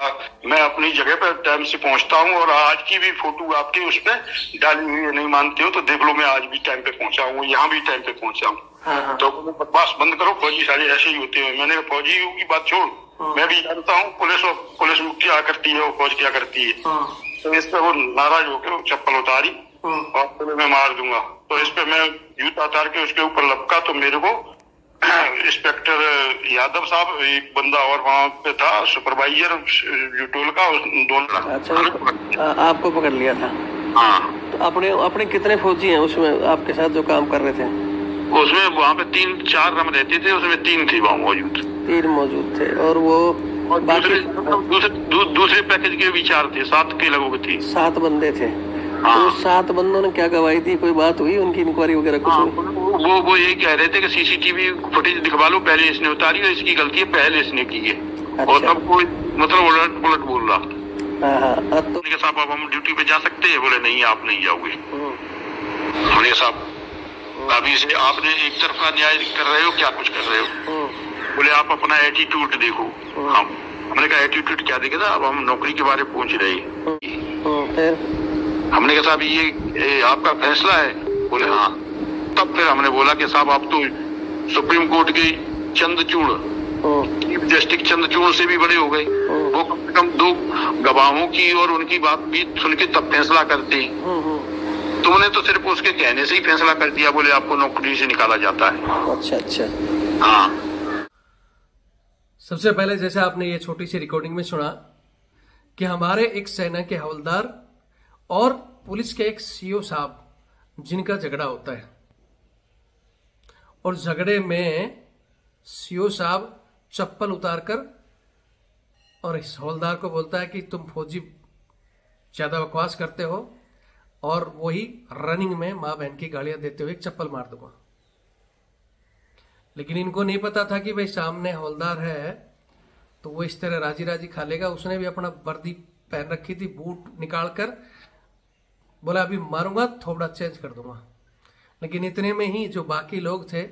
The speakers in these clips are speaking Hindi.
मैं अपनी जगह पर टाइम से पहुंचता हूं और आज की भी फोटो आपके उस पर डाली हुई है, नहीं मानते हो तो देख लो, मैं आज भी टाइम पे पहुंचा हूँ, यहाँ भी टाइम पे पहुंचा हूँ। हाँ। तो बकवास बंद करो, फौजी सारे ऐसे ही होते हैं। मैंने फौजी की बात छोड़, मैं भी जानता हूँ पुलिस क्या करती है और फौज क्या करती है। तो इस पे वो नाराज होकर वो चप्पल उतारी और तो मैं मार दूंगा। तो इस पे मैं जूता उतार के उसके ऊपर लपका तो मेरे को इंस्पेक्टर यादव साहब, एक बंदा और वहाँ पे था सुपरवाइजर टोल का, दोनों। अच्छा, आपको पकड़ लिया था? हाँ। तो अपने कितने फौजी हैं उसमें आपके साथ जो काम कर रहे थे? उसमें वहाँ पे 3-4 रम रहते थे, उसमें 3 थे वहाँ मौजूद। 3 मौजूद थे और वो दूसरे पैकेज के विचार थे, 7 के लोगों के थे। 7 बंदे थे। हाँ। तो 7 बंदों ने क्या गवाही दी? कोई बात हुई उनकी, इंक्वायरी वगैरह कुछ हुई? वो ये कह रहे थे कि सीसीटीवी फुटेज दिखवा लो, पहले इसने उतारी और इसकी गलती है, पहले इसने की है। अच्छा। और तब कोई मतलब उलट बोल रहा। हाँ। तो साहब अब हम ड्यूटी पे जा सकते हैं? बोले नहीं, आप नहीं जाओगे। हमने साहब अभी से आपने एक तरफ का न्याय कर रहे हो, क्या कुछ कर रहे हो? बोले आप अपना एटीट्यूड देखो। हमने कहा एटीट्यूड क्या देखेगा, अब हम नौकरी के बारे में पूछ रहे हैं। हमने कहा साहब ये आपका फैसला है? बोले हाँ। तब फिर हमने बोला कि साहब आप तो सुप्रीम कोर्ट के चंद्रचूड़, चीफ जस्टिस चंद्रचूड़ से भी बड़े हो गए। वो कम से कम 2 गवाहों की और उनकी बात भी सुन के तब फैसला करते हैं। तुमने तो सिर्फ उसके कहने से ही फैसला कर दिया। बोले आपको नौकरी से निकाला जाता है। अच्छा। हाँ। सबसे पहले जैसे आपने ये छोटी सी रिकॉर्डिंग में सुना कि हमारे एक सेना के हवलदार और पुलिस के एक सीओ साहब जिनका झगड़ा होता है, और झगड़े में सीओ साहब चप्पल उतारकर और इस हवलदार को बोलता है कि तुम फौजी ज्यादा बकवास करते हो, और वही रनिंग में मां बहन की गालियां देते हुए एक चप्पल मार दूंगा। लेकिन इनको नहीं पता था कि भाई सामने हवलदार है तो वो इस तरह राजी राजी खा लेगा। उसने भी अपना वर्दी पहन रखी थी, बूट निकाल कर बोला अभी मारूंगा, थोड़ा चेंज कर दूंगा। लेकिन इतने में ही जो बाकी लोग थे,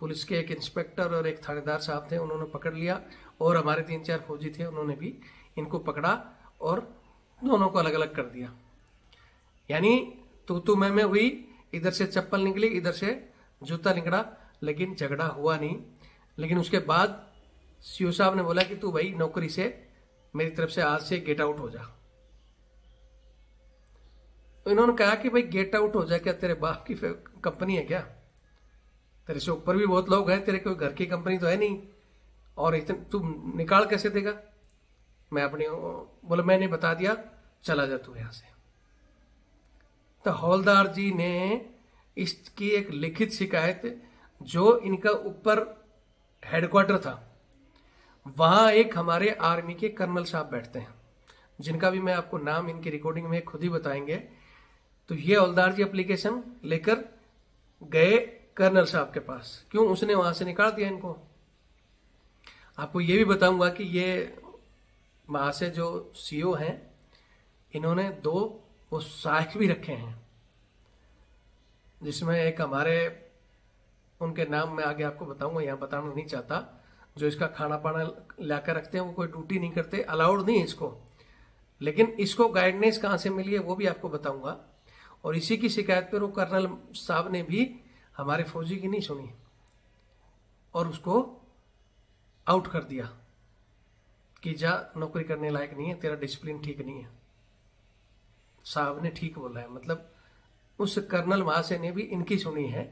पुलिस के एक इंस्पेक्टर और एक थानेदार साहब थे, उन्होंने पकड़ लिया, और हमारे 3-4 फौजी थे, उन्होंने भी इनको पकड़ा और दोनों को अलग अलग कर दिया। यानी तू मैं हुई, इधर से चप्पल निकली, इधर से जूता निकला, लेकिन झगड़ा हुआ नहीं। लेकिन उसके बाद सीओ साहब ने बोला कि तू भाई नौकरी से मेरी तरफ से आज से गेट आउट हो जा। तो इन्होंने कहा कि भाई गेट आउट हो जाए क्या, तेरे बाप की कंपनी है क्या? तेरे से ऊपर भी बहुत लोग हैं, तेरे कोई घर की कंपनी तो है नहीं, और इतने तू निकाल कैसे देगा? मैं अपनी बोला मैंने बता दिया, चला जा तू यहां से। तो हवलदार जी ने इसकी एक लिखित शिकायत, जो इनका ऊपर हेडक्वार्टर था, वहां एक हमारे आर्मी के कर्नल साहब बैठते हैं, जिनका भी मैं आपको नाम इनकी रिकॉर्डिंग में खुद ही बताएंगे। तो ये हवलदार जी एप्लीकेशन लेकर गए कर्नल साहब के पास। क्यों? उसने वहां से निकाल दिया इनको। आपको ये भी बताऊंगा कि ये वहां से जो सीओ हैं, इन्होंने 2 वो सहायक भी रखे हैं, जिसमें एक हमारे, उनके नाम मैं आगे आपको बताऊंगा, यहां बताना नहीं चाहता, जो इसका खाना पाना लाकर रखते हैं। वो कोई ड्यूटी नहीं करते, अलाउड नहीं है इसको, लेकिन इसको गाइडेंस कहां से मिली है वो भी आपको बताऊंगा। और इसी की शिकायत पर वो कर्नल साहब ने भी हमारे फौजी की नहीं सुनी और उसको आउट कर दिया कि जा, नौकरी करने लायक नहीं है, तेरा डिसिप्लिन ठीक नहीं है। साहब ने ठीक बोला है, मतलब उस कर्नल महाशय ने भी इनकी सुनी है,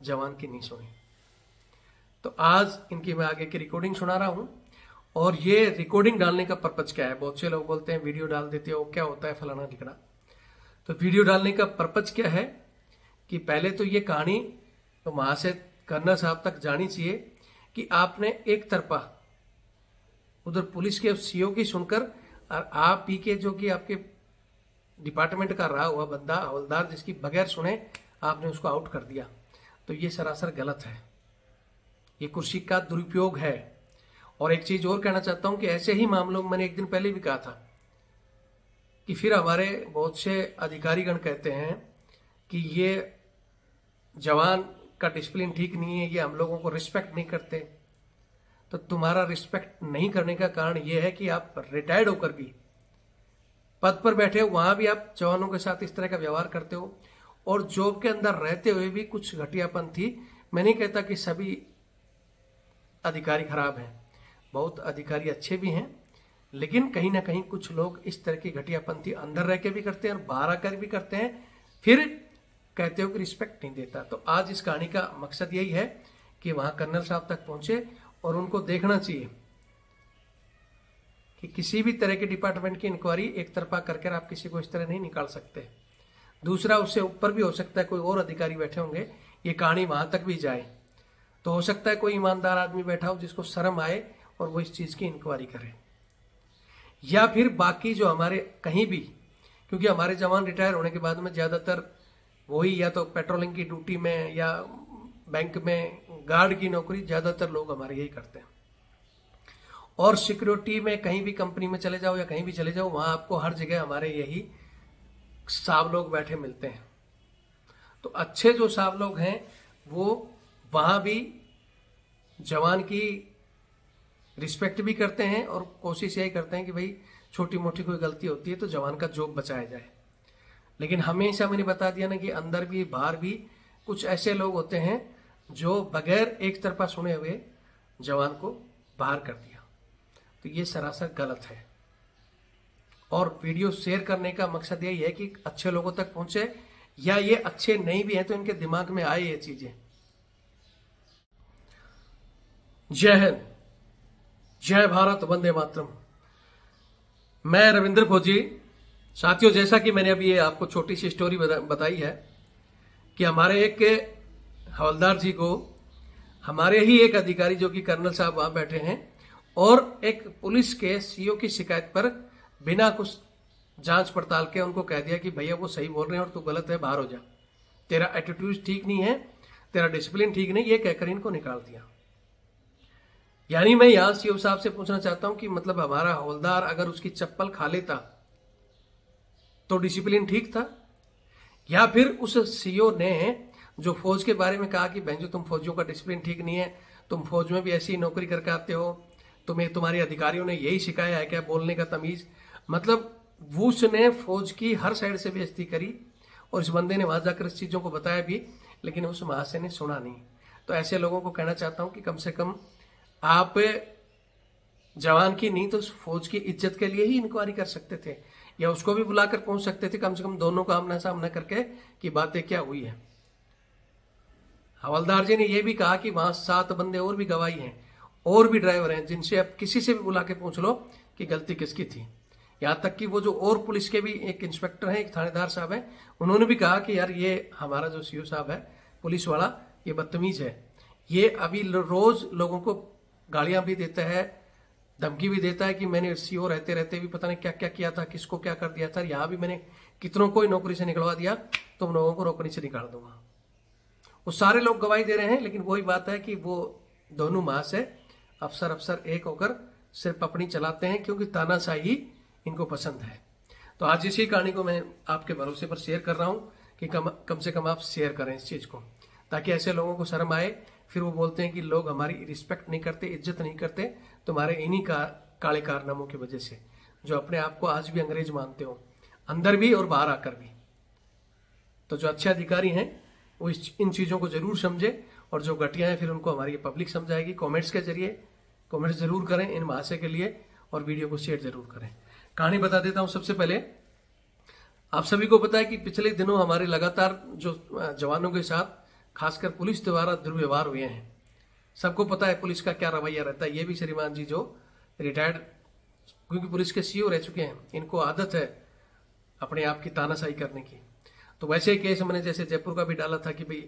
जवान की नहीं सुनी। तो आज इनकी मैं आगे की रिकॉर्डिंग सुना रहा हूं। और ये रिकॉर्डिंग डालने का पर्पज क्या है? बहुत से लोग बोलते हैं वीडियो डाल देते हो, क्या होता है फलाना ढिकड़ा। तो वीडियो डालने का पर्पज क्या है कि पहले तो ये कहानी तो महाशय कर्नल साहब तक जानी चाहिए कि आपने एक तरफा उधर पुलिस के सीओ की सुनकर, और आप ही के जो कि आपके डिपार्टमेंट का रहा हुआ बंदा हवलदार, जिसकी बगैर सुने आपने उसको आउट कर दिया। तो ये सरासर गलत है, ये कुर्सी का दुरुपयोग है। और एक चीज और कहना चाहता हूं कि ऐसे ही मामलों में मैंने एक दिन पहले भी कहा था कि फिर हमारे बहुत से अधिकारीगण कहते हैं कि ये जवान का डिसिप्लिन ठीक नहीं है, ये हम लोगों को रिस्पेक्ट नहीं करते। तो तुम्हारा रिस्पेक्ट नहीं करने का कारण यह है कि आप रिटायर्ड होकर भी पद पर बैठे हो, वहां भी आप जवानों के साथ इस तरह का व्यवहार करते हो। और जॉब के अंदर रहते हुए भी कुछ घटियापन थी। मैं नहीं कहता कि सभी अधिकारी खराब हैं, बहुत अधिकारी अच्छे भी हैं, लेकिन कहीं ना कहीं कुछ लोग इस तरह की घटियापंथी अंदर रह के भी करते हैं और बाहर आकर भी करते हैं, फिर कहते हो कि रिस्पेक्ट नहीं देता। तो आज इस कहानी का मकसद यही है कि वहां कर्नल साहब तक पहुंचे और उनको देखना चाहिए कि किसी भी तरह के डिपार्टमेंट की इंक्वायरी एक तरफा करके आप किसी को इस तरह नहीं निकाल सकते। दूसरा, उससे ऊपर भी हो सकता है कोई और अधिकारी बैठे होंगे, ये कहानी वहां तक भी जाए तो हो सकता है कोई ईमानदार आदमी बैठा हो जिसको शर्म आए और वो इस चीज की इंक्वायरी करे। या फिर बाकी जो हमारे कहीं भी, क्योंकि हमारे जवान रिटायर होने के बाद में ज्यादातर वही या तो पेट्रोलिंग की ड्यूटी में या बैंक में गार्ड की नौकरी ज्यादातर लोग हमारे यही करते हैं। और सिक्योरिटी में कहीं भी कंपनी में चले जाओ या कहीं भी चले जाओ, वहां आपको हर जगह हमारे यही साहब लोग बैठे मिलते हैं। तो अच्छे जो साहब लोग हैं वो वहां भी जवान की रिस्पेक्ट भी करते हैं और कोशिश यही करते हैं कि भाई छोटी मोटी कोई गलती होती है तो जवान का जॉब बचाया जाए। लेकिन हमेशा मैंने बता दिया ना कि अंदर भी बाहर भी कुछ ऐसे लोग होते हैं जो बगैर एक तरफा सुने हुए जवान को बाहर कर दिया। तो ये सरासर गलत है। और वीडियो शेयर करने का मकसद यही है कि अच्छे लोगों तक पहुंचे, या ये अच्छे नहीं भी हैं तो इनके दिमाग में आए ये चीजें। जय हिंद, जय भारत, वंदे मातरम। मैं रविंद्र फौजी। साथियों, जैसा कि मैंने अभी ये आपको छोटी सी स्टोरी बताई है कि हमारे एक हवलदार जी को हमारे ही एक अधिकारी जो कि कर्नल साहब वहां बैठे हैं और एक पुलिस के सीओ की शिकायत पर बिना कुछ जांच पड़ताल के उनको कह दिया कि भैया वो सही बोल रहे हैं और तू गलत है, बाहर हो जा, तेरा एटीट्यूड ठीक नहीं है, तेरा डिसिप्लिन ठीक नहीं, ये कहकर इनको निकाल दिया। यानी मैं यहां सीओ साहब से पूछना चाहता हूं कि मतलब हमारा हवलदार अगर उसकी चप्पल खा लेता तो डिसिप्लिन ठीक था, या फिर उस सीओ ने जो फौज के बारे में कहा कि बहनजो तुम फौजियों का डिसिप्लिन ठीक नहीं है, तुम फौज में भी ऐसी ही नौकरी करके आते हो, तुम्हें तुम्हारे अधिकारियों ने यही सिखाया है क्या बोलने का तमीज। मतलब उसने फौज की हर साइड से बेइज्जती करी और इस बंदे ने वहां जाकर इस चीजों को बताया भी, लेकिन उस महाशय ने सुना नहीं। तो ऐसे लोगों को कहना चाहता हूं कि कम से कम आप जवान की नहीं तो फौज की इज्जत के लिए ही इंक्वायरी कर सकते थे, या उसको भी बुलाकर पहुंच सकते थे, कम से कम दोनों का आमना सामना करके कि बातें क्या हुई है। हवलदार जी ने यह भी कहा कि वहां 7 बंदे और भी गवाही हैं और भी ड्राइवर हैं जिनसे आप किसी से भी बुला के पूछ लो कि गलती किसकी थी। यहां तक कि वो जो और पुलिस के भी एक इंस्पेक्टर हैं, एक थानेदार साहब हैं, उन्होंने भी कहा कि यार ये हमारा जो सीओ साहब है पुलिस वाला, ये बदतमीज है, ये अभी रोज लोगों को गालियां भी देता है, धमकी भी देता है कि मैंने सीओ रहते रहते भी पता नहीं क्या क्या किया था, किसको क्या कर दिया था, यहां भी मैंने कितनों को नौकरी से निकलवा दिया, तुम लोगों को नौकरी से निकाल दूंगा। वो सारे लोग गवाही दे रहे हैं, लेकिन वही बात है कि वो दोनों महाशय अफसर एक होकर सिर्फ अपनी चलाते हैं क्योंकि तानाशाही इनको पसंद है। तो आज इसी कहानी को मैं आपके भरोसे पर शेयर कर रहा हूं कि कम से कम आप शेयर करें इस चीज को, ताकि ऐसे लोगों को शर्म आए। फिर वो बोलते हैं कि लोग हमारी रिस्पेक्ट नहीं करते, इज्जत नहीं करते, तुम्हारे इन्हीं का काले कारनामों की वजह से, जो अपने आप को आज भी अंग्रेज मानते हो, अंदर भी और बाहर आकर भी। तो जो अच्छे अधिकारी हैं वो इन चीजों को जरूर समझे, और जो घटिया है फिर उनको हमारी पब्लिक समझाएगी। कमेंट्स के जरिए कमेंट्स जरूर करें इन महाशय के लिए और वीडियो को शेयर जरूर करें। कहानी बता देता हूं। सबसे पहले आप सभी को पता है कि पिछले दिनों हमारे लगातार जो जवानों के साथ खासकर पुलिस द्वारा दुर्व्यवहार हुए हैं। सबको पता है पुलिस का क्या रवैया रहता है। ये भी श्रीमान जी जो रिटायर्ड, क्योंकि पुलिस के सीओ रह चुके हैं, इनको आदत है अपने आप की तानाशाही करने की। तो वैसे ही केस मैंने जैसे जयपुर का भी डाला था कि भाई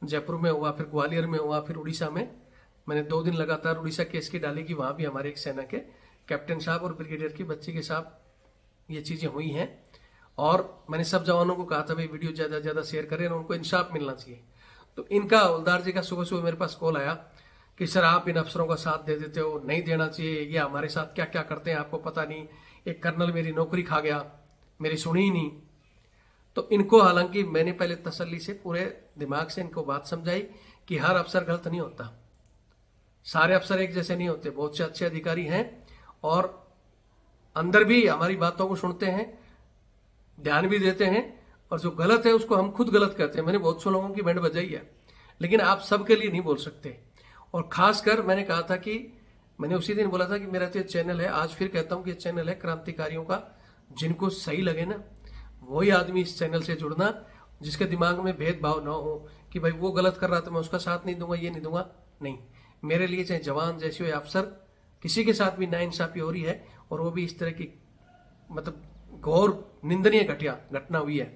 जयपुर में हुआ, फिर ग्वालियर में हुआ, फिर उड़ीसा में। मैंने 2 दिन लगातार उड़ीसा केस की डाली कि वहां भी हमारे एक सेना के कैप्टन साहब और ब्रिगेडियर की बच्ची के साथ ये चीजें हुई हैं। और मैंने सब जवानों को कहा था भाई वीडियो ज्यादा ज्यादा शेयर करें, उनको इंसाफ मिलना चाहिए। तो इनका हवलदार जी का सुबह सुबह मेरे पास कॉल आया कि सर आप इन अफसरों का साथ दे देते हो, नहीं देना चाहिए, ये हमारे साथ क्या क्या करते हैं आपको पता नहीं, एक कर्नल मेरी नौकरी खा गया, मेरी सुनी ही नहीं। तो इनको हालांकि मैंने पहले तसल्ली से पूरे दिमाग से इनको बात समझाई कि हर अफसर गलत नहीं होता, सारे अफसर एक जैसे नहीं होते, बहुत से अच्छे अधिकारी हैं और अंदर भी हमारी बातों को सुनते हैं, ध्यान भी देते हैं, और जो गलत है उसको हम खुद गलत कहते हैं। मैंने बहुत से लोगों की बैंड बजाई है, लेकिन आप सबके लिए नहीं बोल सकते। और खासकर मैंने कहा था कि मैंने उसी दिन बोला था कि मेरा तो चैनल है, आज फिर कहता हूं कि चैनल है क्रांतिकारियों का, जिनको सही लगे ना वही आदमी इस चैनल से जुड़ना, जिसके दिमाग में भेदभाव ना हो कि भाई वो गलत कर रहा था मैं उसका साथ नहीं दूंगा, ये नहीं दूंगा। नहीं, मेरे लिए चाहे जवान जैसे हो अफसर, किसी के साथ भी नाइंसाफी हो रही है और वो भी इस तरह की मतलब घोर निंदनीय घटना हुई है,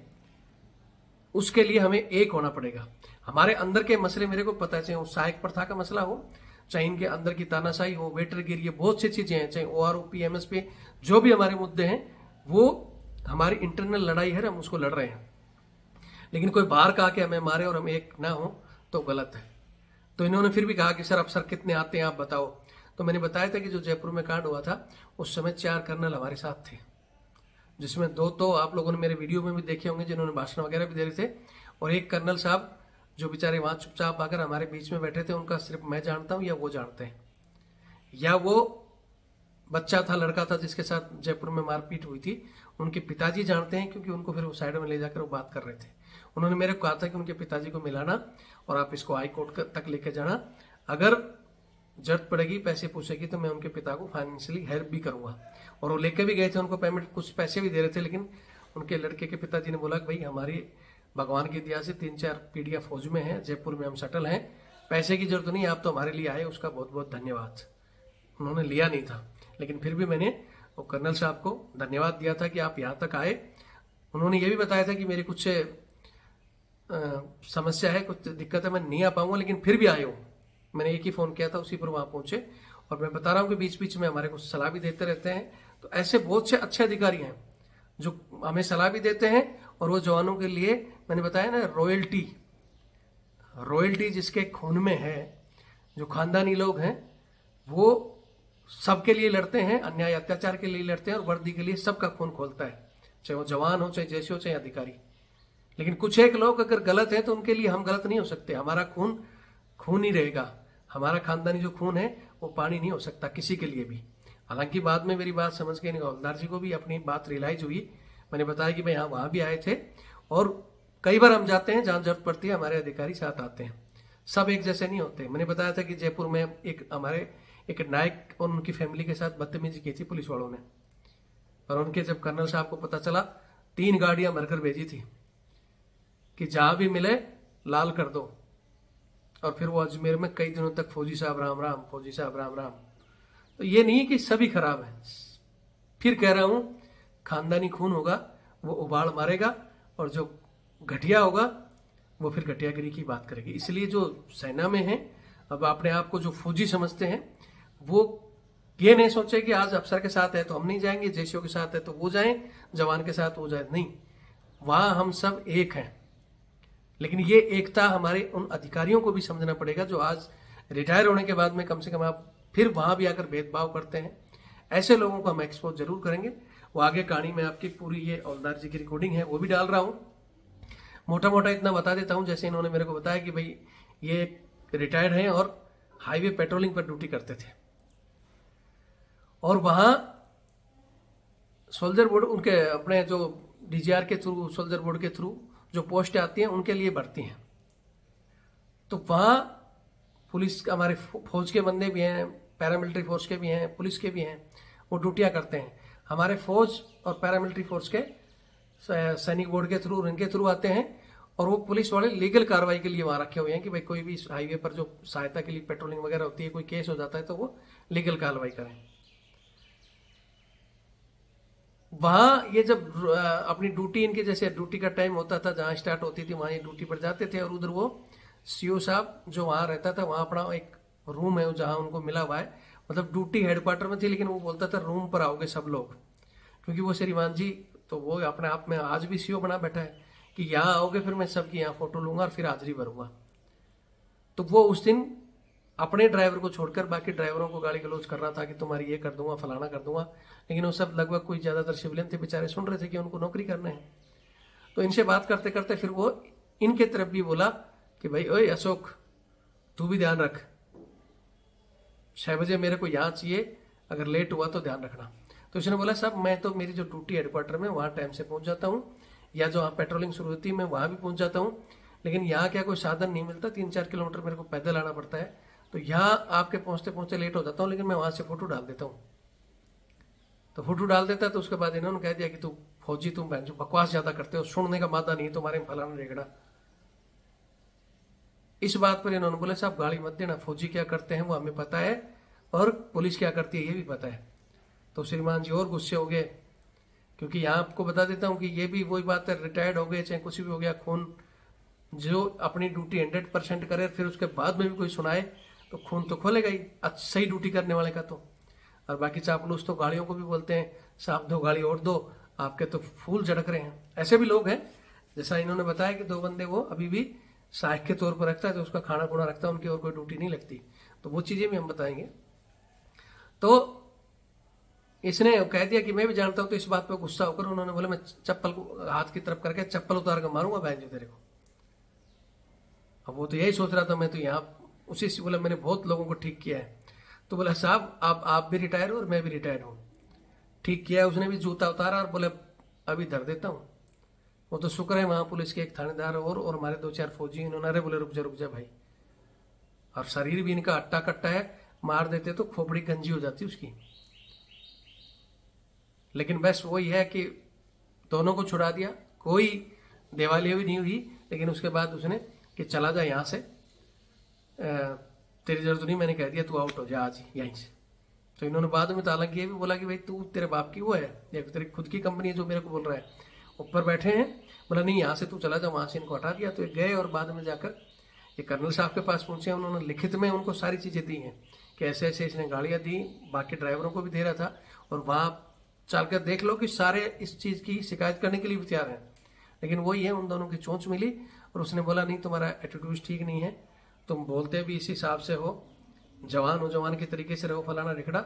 उसके लिए हमें एक होना पड़ेगा। हमारे अंदर के मसले मेरे को पता है, चाहे वो सहायक प्रथा का मसला हो, चाहे इनके अंदर की तानाशाही हो, वेटरगिरी, ये बहुत सी चीजें हैं, चाहे OROP, MSP, जो भी हमारे मुद्दे हैं वो हमारी इंटरनल लड़ाई है, हम उसको लड़ रहे हैं। लेकिन कोई बाहर का आके हमें मारे और हम एक ना हो तो गलत है। तो इन्होंने फिर भी कहा कि सर अफसर कितने आते हैं आप बताओ। तो मैंने बताया था कि जो जयपुर में कांड हुआ था उस समय 4 कर्नल हमारे साथ थे, जिसमें 2 तो आप लोगों ने मेरे वीडियो में भी देखे होंगे जिन्होंने भाषण वगैरह भी दे रहे थे, और एक कर्नल साहब जो बेचारे वहां चुपचाप आकर हमारे बीच में बैठे थे, उनका सिर्फ मैं जानता हूं या वो जानते हैं, या वो बच्चा था, लड़का था जिसके साथ जयपुर में मारपीट हुई थी, उनके पिताजी जानते हैं, क्योंकि उनको फिर वो साइड में ले जाकर वो बात कर रहे थे। उन्होंने मेरे को कहा था कि उनके पिताजी को मिलाना और आप इसको हाई कोर्ट तक लेके जाना, अगर जरूरत पड़ेगी पैसे पूछेगी तो मैं उनके पिता को फाइनेंशियली हेल्प भी करूंगा। और वो लेके भी गए थे, उनको पेमेंट कुछ पैसे भी दे रहे थे, लेकिन उनके लड़के के पिताजी ने बोला कि भाई हमारी भगवान की दया से 3-4 पीढ़ियां फौज में हैं, जयपुर में हम सेटल हैं, पैसे की जरूरत नहीं, आप तो हमारे लिए आए, उसका बहुत बहुत धन्यवाद। उन्होंने लिया नहीं था, लेकिन फिर भी मैंने वो कर्नल साहब को धन्यवाद दिया था कि आप यहाँ तक आए। उन्होंने ये भी बताया था कि मेरी कुछ समस्या है, कुछ दिक्कत है, मैं नहीं आ पाऊंगा, लेकिन फिर भी आए हो। मैंने एक ही फोन किया था, उसी पर वहां पहुंचे। और मैं बता रहा हूं कि बीच बीच में हमारे को सलाह भी देते रहते हैं। तो ऐसे बहुत से अच्छे अधिकारी हैं जो हमें सलाह भी देते हैं, और वो जवानों के लिए, मैंने बताया ना, रॉयल्टी जिसके खून में है, जो खानदानी लोग हैं, वो सबके लिए लड़ते हैं, अन्याय अत्याचार के लिए लड़ते हैं, और वर्दी के लिए सबका खून खोलता है, चाहे वो जवान हो, चाहे जैसे हो, चाहे अधिकारी। लेकिन कुछ एक लोग अगर गलत है तो उनके लिए हम गलत नहीं हो सकते। हमारा खून खून ही रहेगा, हमारा खानदानी जो खून है वो पानी नहीं हो सकता किसी के लिए भी। हालांकि बाद में मेरी बात समझ के हवलदार जी को भी अपनी बात रियलाइज हुई। मैंने बताया कि भाई हाँ, वहां भी आए थे, और कई बार हम जाते हैं, जहां जरूरत पड़ती है हमारे अधिकारी साथ आते हैं, सब एक जैसे नहीं होते। मैंने बताया था कि जयपुर में एक नायक और उनकी फैमिली के साथ बदतमीजी की थी पुलिस वालों ने, और उनके जब कर्नल साहब को पता चला, 3 गाड़ियां भरकर भेजी थी कि जहां भी मिले लाल कर दो। और फिर वो अजमेर में कई दिनों तक फौजी साहब राम राम, फौजी साहब राम राम। तो ये नहीं कि सभी खराब हैं, फिर कह रहा हूं, खानदानी खून होगा वो उबाड़ मारेगा, और जो घटिया होगा वो फिर घटियागिरी की बात करेगी। इसलिए जो सेना में है, अब अपने आप को जो फौजी समझते हैं, वो ये नहीं सोचे कि आज अफसर के साथ है तो हम नहीं जाएंगे, जैसियों के साथ है तो वो जाएं, जवान के साथ वो जाए, नहीं, वहां हम सब एक हैं। लेकिन ये एकता हमारे उन अधिकारियों को भी समझना पड़ेगा जो आज रिटायर होने के बाद में कम से कम आप फिर वहां भी आकर भेदभाव करते हैं। ऐसे लोगों को हम एक्सपोज जरूर करेंगे। वो आगे कहानी में आपकी पूरी ये हवलदार जी की रिकॉर्डिंग है, वो भी डाल रहा हूं। मोटा मोटा इतना बता देता हूं, जैसे इन्होंने मेरे को बताया कि भाई ये रिटायर्ड हैं और हाईवे पेट्रोलिंग पर ड्यूटी करते थे, और वहां सोल्जर बोर्ड, उनके अपने जो DGR के थ्रू, सोल्जर बोर्ड के थ्रू जो पोस्ट आती हैं उनके लिए बढ़ती हैं। तो वहां पुलिस, हमारे फौज के बंदे भी हैं, पैरामिलिट्री फोर्स के भी हैं, पुलिस के भी हैं, वो ड्यूटियां करते हैं। हमारे फौज और पैरामिलिट्री फोर्स के सैनिक बोर्ड के थ्रू, इनके थ्रू आते हैं, और वो पुलिस वाले लीगल कार्रवाई के लिए वहां रखे हुए हैं कि भाई कोई भी हाईवे पर जो सहायता के लिए पेट्रोलिंग वगैरह होती है, कोई केस हो जाता है तो वो लीगल कार्रवाई करें। वहां ये जब अपनी ड्यूटी, इनके जैसे ड्यूटी का टाइम होता था, जहां स्टार्ट होती थी वहां ये ड्यूटी पर जाते थे, और उधर वो CO साहब जो वहां रहता था, वहां अपना एक रूम है जहां उनको मिला हुआ है, मतलब ड्यूटी हेडक्वार्टर में थी, लेकिन वो बोलता था रूम पर आओगे सब लोग, क्योंकि वो श्रीमान जी तो वो अपने आप में आज भी CO बना बैठा है कि यहाँ आओगे फिर मैं सबकी यहाँ फोटो लूंगा और फिर हाजिरी भरूंगा। तो वो उस दिन अपने ड्राइवर को छोड़कर बाकी ड्राइवरों को गाली गलौज कर रहा था कि तुम्हारी ये कर दूंगा, फलाना कर दूंगा, लेकिन वो सब लगभग कोई ज्यादातर सिविलियन थे, बेचारे सुन रहे थे कि उनको नौकरी करना है। तो इनसे बात करते करते फिर वो इनके तरफ भी बोला कि भाई ओए अशोक, तू भी ध्यान रख, 6 बजे मेरे को यहाँ चाहिए, अगर लेट हुआ तो ध्यान रखना। तो इसने बोला साहब मैं तो मेरी जो ड्यूटी हेडक्वार्टर में वहाँ टाइम से पहुंच जाता हूँ, या जो वहाँ पेट्रोलिंग शुरू होती है मैं वहाँ भी पहुंच जाता हूँ, लेकिन यहाँ क्या कोई साधन नहीं मिलता, 3-4 किलोमीटर मेरे को पैदल आना पड़ता है, तो यहाँ आपके पहुंचते पहुंचते लेट हो जाता हूँ, लेकिन मैं वहाँ से फोटो डाल देता हूँ। तो फोटो डाल देता है, तो उसके बाद इन्होंने कह दिया कि तू फौजी, तुम बकवास ज्यादा करते हो, सुनने का मादा नहीं तुम्हारे में, फलाना रेगड़ा। इस बात पर इन्होंने बोला साहब गाली मत देना, फौजी क्या करते हैं वो हमें पता है, और पुलिस क्या करती है ये भी पता है। तो श्रीमान जी और गुस्से हो गए, क्योंकि यहाँ आपको बता देता हूँ कि ये भी वही बात है, रिटायर्ड हो गए चाहे कुछ भी हो गया, खून जो अपनी ड्यूटी 100% करे फिर उसके बाद में भी कोई सुनाए तो खून तो खोलेगा ही, सही ड्यूटी करने वाले का तो। और बाकी चापलूस तो गाड़ियों को भी बोलते हैं साहब 2 गाड़ी और दो, आपके तो फूल झड़क रहे हैं। ऐसे भी लोग हैं, जैसा इन्होंने बताया कि 2 बंदे वो अभी भी सहायक के तौर पर रखता है, तो उसका खाना खुना रखता है, उनकी और कोई ड्यूटी नहीं लगती, तो वो चीजें भी हम बताएंगे। तो इसने कह दिया कि मैं भी जानता हूं, तो इस बात पे गुस्सा होकर उन्होंने बोला मैं चप्पल को हाथ की तरफ करके चप्पल उतार कर मारूंगा बहन जी तेरे को। अब वो तो यही सोच रहा था, मैं तो यहाँ उसी से बोला मैंने बहुत लोगों को ठीक किया है। तो बोला साहब आप भी रिटायर हो और मैं भी रिटायर हूँ, ठीक किया है। उसने भी जूता उतारा और बोले अभी धर देता हूँ। वो तो शुक्र है वहां पुलिस के एक थानेदार और हमारे 2-4 फौजी, इन्होंने अरे बोले रुक जा भाई, और शरीर भी इनका अट्टा कट्टा है, मार देते तो खोपड़ी गंजी हो जाती उसकी। लेकिन बस वही है कि दोनों को छुड़ा दिया, कोई दिवालिया भी नहीं हुई। लेकिन उसके बाद उसने कि चला जा यहाँ से, तेरी जरूरत नहीं, मैंने कह दिया तू आउट हो जा आज यहीं से। तो इन्होंने बाद में ताला ये भी बोला कि भाई तू तेरे बाप की वो है या तेरी खुद की कंपनी है जो मेरे को बोल रहा है, ऊपर बैठे हैं। बोला नहीं यहाँ से तू चला जा, वहां से इनको हटा दिया। तो ये गए और बाद में जाकर ये कर्नल साहब के पास पहुंचे, उन्होंने लिखित में उनको सारी चीजें दी हैं कि ऐसे ऐसे इसने गाड़ियां दी, बाकी ड्राइवरों को भी दे रहा था, और वहां चल कर देख लो कि सारे इस चीज की शिकायत करने के लिए भी तैयार हैं। लेकिन वही है, उन दोनों की चोंच मिली और उसने बोला नहीं तुम्हारा एटीट्यूड ठीक नहीं है, तुम बोलते भी इस हिसाब से हो, जवान हो जवान के तरीके से रहो, फलाना रिखड़ा।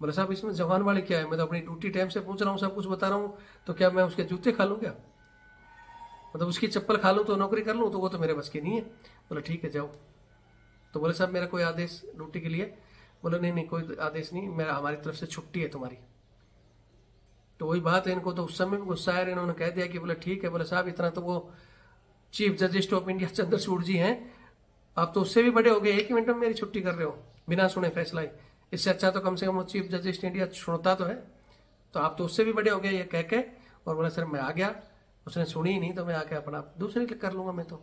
बोले साहब इसमें जवान वाली क्या है, मैं तो अपनी ड्यूटी टाइम से पूछ रहा हूँ, सब कुछ बता रहा हूँ, तो क्या मैं उसके जूते खा लूँ क्या, मतलब उसकी चप्पल खा लूँ तो नौकरी कर लूँ, तो वो तो मेरे बस की नहीं है। बोले ठीक है जाओ। तो बोले साहब मेरा कोई आदेश ड्यूटी के लिए? बोले नहीं कोई आदेश नहीं, मेरा हमारी तरफ से छुट्टी है तुम्हारी। तो वही बात है, इनको तो उस समय भी गुस्सा आया, इन्होंने कह दिया कि बोले ठीक है। बोले साहब इतना तो वो chief justice of India Chandrachud ji हैं, आप तो उससे भी बड़े हो गए, 1 मिनट में मेरी छुट्टी कर रहे हो बिना सुने फैसला ही। इससे अच्छा तो कम से कम वो चीफ जस्टिस इंडिया सुनता तो है, तो आप तो उससे भी बड़े हो गए ये कह के। और बोला सर मैं आ गया, उसने सुनी ही नहीं, तो मैं आके अपना दूसरी कर लूंगा मैं तो।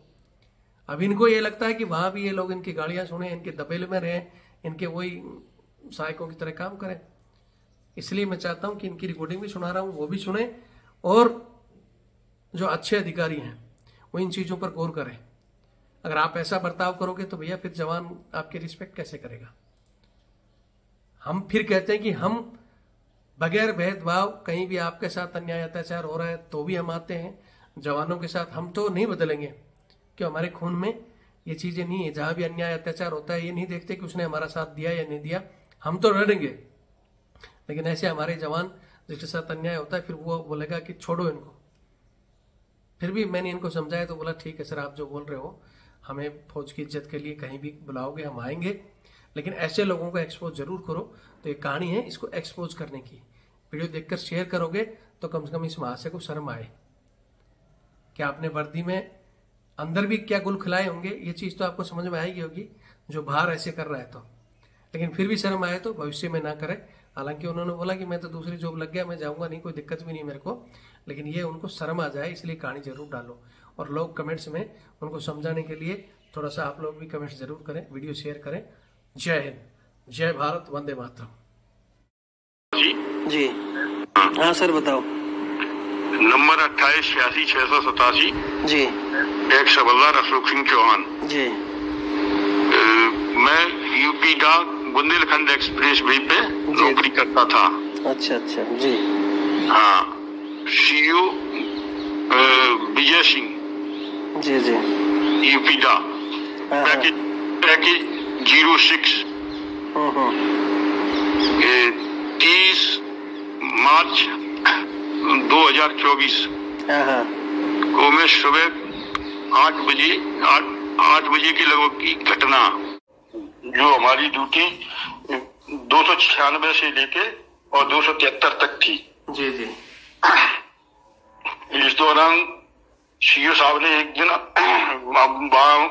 अब इनको ये लगता है कि वहां भी ये लोग इनकी गालियां सुने, इनके दबेले में रहे, इनके वही सहायकों की तरह काम करें। इसलिए मैं चाहता हूं कि इनकी रिकॉर्डिंग भी सुना रहा हूं, वो भी सुने, और जो अच्छे अधिकारी हैं वो इन चीजों पर गौर करें। अगर आप ऐसा बर्ताव करोगे तो भैया फिर जवान आपकी रिस्पेक्ट कैसे करेगा। हम फिर कहते हैं कि हम बगैर भेदभाव, कहीं भी आपके साथ अन्याय अत्याचार हो रहा है तो भी हम आते हैं जवानों के साथ। हम तो नहीं बदलेंगे क्यों, हमारे खून में ये चीजें नहीं है। जहां भी अन्याय अत्याचार होता है ये नहीं देखते कि उसने हमारा साथ दिया या नहीं दिया, हम तो लड़ेंगे। लेकिन ऐसे हमारे जवान जिसके साथ अन्याय होता है फिर वो बोलेगा कि छोड़ो इनको। फिर भी मैंने इनको समझाया तो बोला ठीक है सर, आप जो बोल रहे हो, हमें फौज की इज्जत के लिए कहीं भी बुलाओगे हम आएंगे, लेकिन ऐसे लोगों को एक्सपोज जरूर करो। तो ये कहानी है इसको एक्सपोज करने की, वीडियो देखकर शेयर करोगे तो कम से कम इस महाशय को शर्म आए कि आपने वर्दी में अंदर भी क्या गुल खिलाए होंगे, ये चीज तो आपको समझ में आएगी होगी जो बाहर ऐसे कर रहा है तो। लेकिन फिर भी शर्म आए तो भविष्य में ना करे। हालांकि उन्होंने बोला कि मैं तो दूसरी जॉब लग गया, मैं जाऊंगा नहीं, कोई दिक्कत भी नहीं मेरे को, लेकिन ये उनको शर्म आ जाए इसलिए कहानी जरूर डालो। और लोग कमेंट्स में उनको समझाने के लिए थोड़ा सा आप लोग भी कमेंट्स जरूर करें, वीडियो शेयर करें। जय हिंद, जय भारत, वंदे मातरम। जी हाँ सर बताओ। नंबर 288687 जी। एक सबलदार अशोक सिंह चौहान जी। मैं यूपी का बुंदेलखंड एक्सप्रेस वे पे नौकरी करता था। अच्छा अच्छा जी। हाँ, सीओ विजय सिंह जी जी। यूपी का, पैकेज 06। 30 मार्च 2024 को मैं सुबह 8 बजे के लगभग की घटना, जो हमारी ड्यूटी 296 से लेके और 273 तक थी। जी जी। इस दौरान सीओ साहब ने एक दिन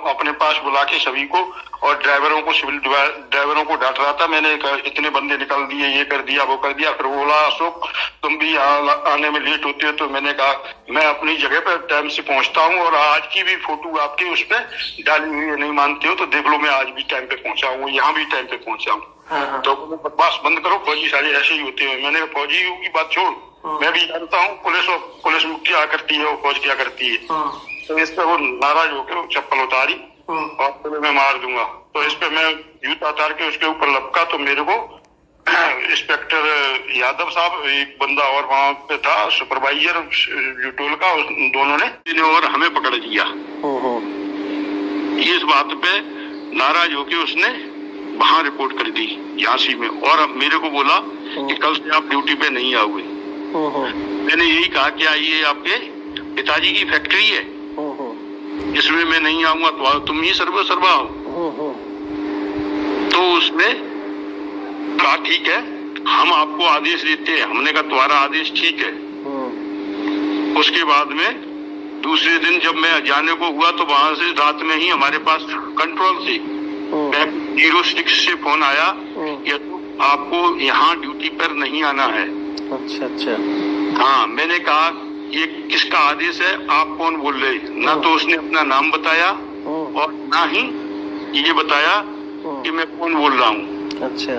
अपने पास बुला के सभी को और ड्राइवरों को, सिविल ड्राइवरों को डांट रहा था। मैंने कहा इतने बंदे निकल दिए, ये कर दिया, वो कर दिया। फिर वो बोला अशोक तुम भी यहाँ आने में लेट होते हो। तो मैंने कहा मैं अपनी जगह पर टाइम से पहुंचता हूँ और आज की भी फोटो आपकी उस पर डाली हुई है, नहीं मानते हो तो देख लो, मैं आज भी टाइम पे पहुंचा हूँ, यहाँ भी टाइम पे पहुंचा हूँ। तो बकवास बंद करो, फौजी सारे ऐसे ही होते हैं। मैंने फौजी की बात छोड़, मैं भी जानता हूँ पुलिस क्या करती है और फौज क्या करती है। तो इस पे वो नाराज होकर वो चप्पल उतारी और मैं मार दूंगा। तो इस पे मैं जूता उतार के उसके ऊपर लपका तो मेरे को इंस्पेक्टर यादव साहब, एक बंदा और वहाँ पे था सुपरवाइजर जो टोल का, दोनों ने और हमें पकड़ लिया। इस बात पे नाराज होके उसने वहाँ रिपोर्ट कर दी झांसी में और अब मेरे को बोला कि कल से आप ड्यूटी पे नहीं आओगे। मैंने यही कहा क्या ये आपके पिताजी की फैक्ट्री है, इसमें मैं नहीं आऊंगा तो तुम ही सर्वा हो। तो उसने कहा ठीक है हम आपको आदेश देते हैं। हमने कहा तुम्हारा आदेश ठीक है। उसके बाद में दूसरे दिन जब मैं जाने को हुआ तो वहां से रात में ही हमारे पास कंट्रोल से 06 से फोन आया कि आपको यहाँ ड्यूटी पर नहीं आना है। अच्छा अच्छा। हाँ, मैंने कहा ये किसका आदेश है, आप कौन बोल रहे? ना तो उसने अपना नाम बताया और ना ही ये बताया कि मैं कौन बोल रहा हूँ। अच्छा।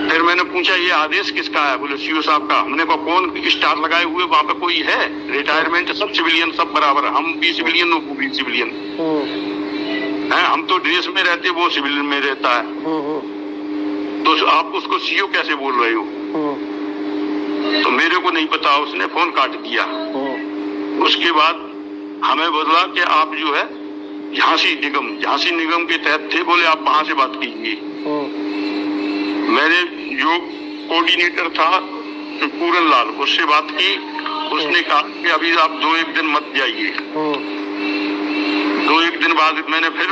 फिर मैंने पूछा ये आदेश किसका है? बोले सीओ साहब का। हमने कहा कौन स्टार लगाए हुए वहाँ पे कोई है? रिटायरमेंट सब सिविलियन सब बराबर, हम भी सिविलियन वो भी सिविलियन है। हम तो ड्रेस में रहते, वो सिविलियन में रहता है। तो आप उसको सीओ कैसे बोल रहे हो? तो मेरे को नहीं पता, उसने फोन काट दिया। उसके बाद हमें बोला कि आप जो है झांसी निगम के तहत थे, बोले आप वहां से बात कीजिए। मैंने जो कोऑर्डिनेटर था पूरन लाल, उससे बात की। उसने कहा कि अभी आप 2-1 दिन मत जाइए। 2-1 दिन बाद मैंने फिर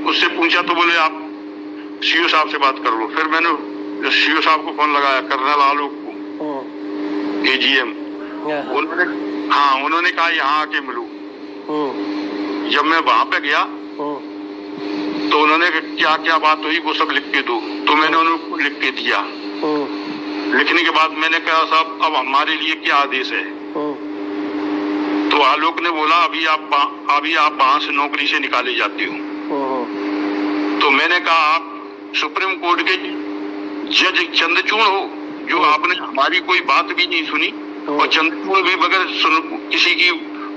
उससे पूछा तो बोले आप सीओ साहब से बात कर लो। फिर मैंने सीओ साहब को फोन लगाया, कर्नल आलोक को, AGM। उन्होंने कहा यहाँ आके मिलो। जब मैं वहां पे गया तो उन्होंने क्या क्या बात हुई वो सब लिख के दो। तो मैंने उनको लिख के दिया। लिखने के बाद मैंने कहा साहब अब हमारे लिए क्या आदेश है? तो आलोक ने बोला अभी आप वहां से नौकरी से निकाले जाते हो। तो मैंने कहा आप सुप्रीम कोर्ट के जज चंद्रचूड़ हो, जो आपने हमारी कोई बात भी नहीं सुनी और चंद्रचूड़ भी बगैर किसी की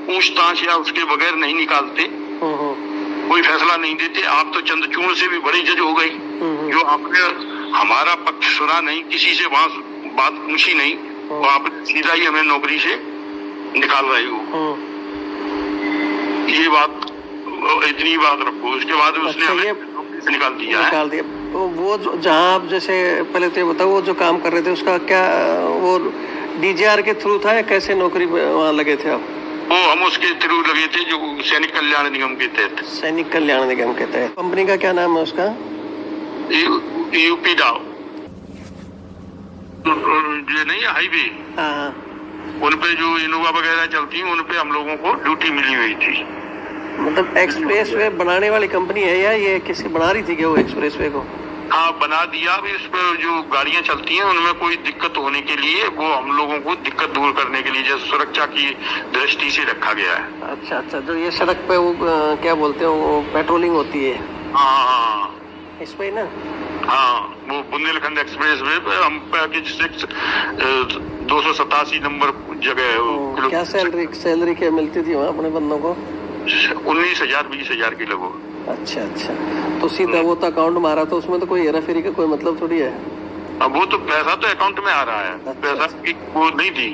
पूछताछ या उसके बगैर नहीं निकालते, कोई फैसला नहीं देते। आप तो चंद्रचूड़ से भी बड़ी जज हो गई, जो आपने हमारा पक्ष सुना नहीं, किसी से वहां बात पूछी नहीं और आप सीधा ही हमें नौकरी से निकाल रहे हो। ये बात, इतनी बात रखो। उसके बाद उसने हमें नौकरी से निकाल दिया। तो वो जहाँ आप जैसे पहले तो ये बताओ, वो जो काम कर रहे थे उसका क्या वो DGR के थ्रू था या कैसे नौकरी वहाँ लगे थे आप? वो हम उसके थ्रू लगे थे, जो सैनिक कल्याण निगम के तहत। सैनिक कल्याण निगम के तहत। कंपनी का क्या नाम है उसका? यूपी डाव ये नहीं है हाईवे, उन पे जो इनोवा वगैरह चलती है उन पे हम लोगों को ड्यूटी मिली हुई थी। मतलब एक्सप्रेस वे बनाने वाली कंपनी है या ये किसी बना रही थी क्या वो एक्सप्रेस वे को? हाँ, बना दिया। अभी इस पर जो गाड़ियां चलती हैं उनमें कोई दिक्कत होने के लिए वो हम लोगों को दिक्कत दूर करने के लिए जैसे सुरक्षा की दृष्टि से रखा गया है। अच्छा अच्छा। जो ये सड़क पे वो क्या बोलते हैं वो पेट्रोलिंग होती है? हाँ इस पे ना। हाँ, वो बुंदेलखंड एक्सप्रेस वे पे हम पैकेज 6 287 नंबर जगह है। क्या सैलरी क्या मिलती थी वहाँ अपने बंदों को? 19,000-20,000 की लगो। अच्छा अच्छा। तो सीधा वो तो अकाउंट में आ रहा था, उसमें तो कोई हेरा फेरी का कोई मतलब थोड़ी है। अब वो तो पैसा तो अकाउंट में आ रहा है। पैसा की वो नहीं थी।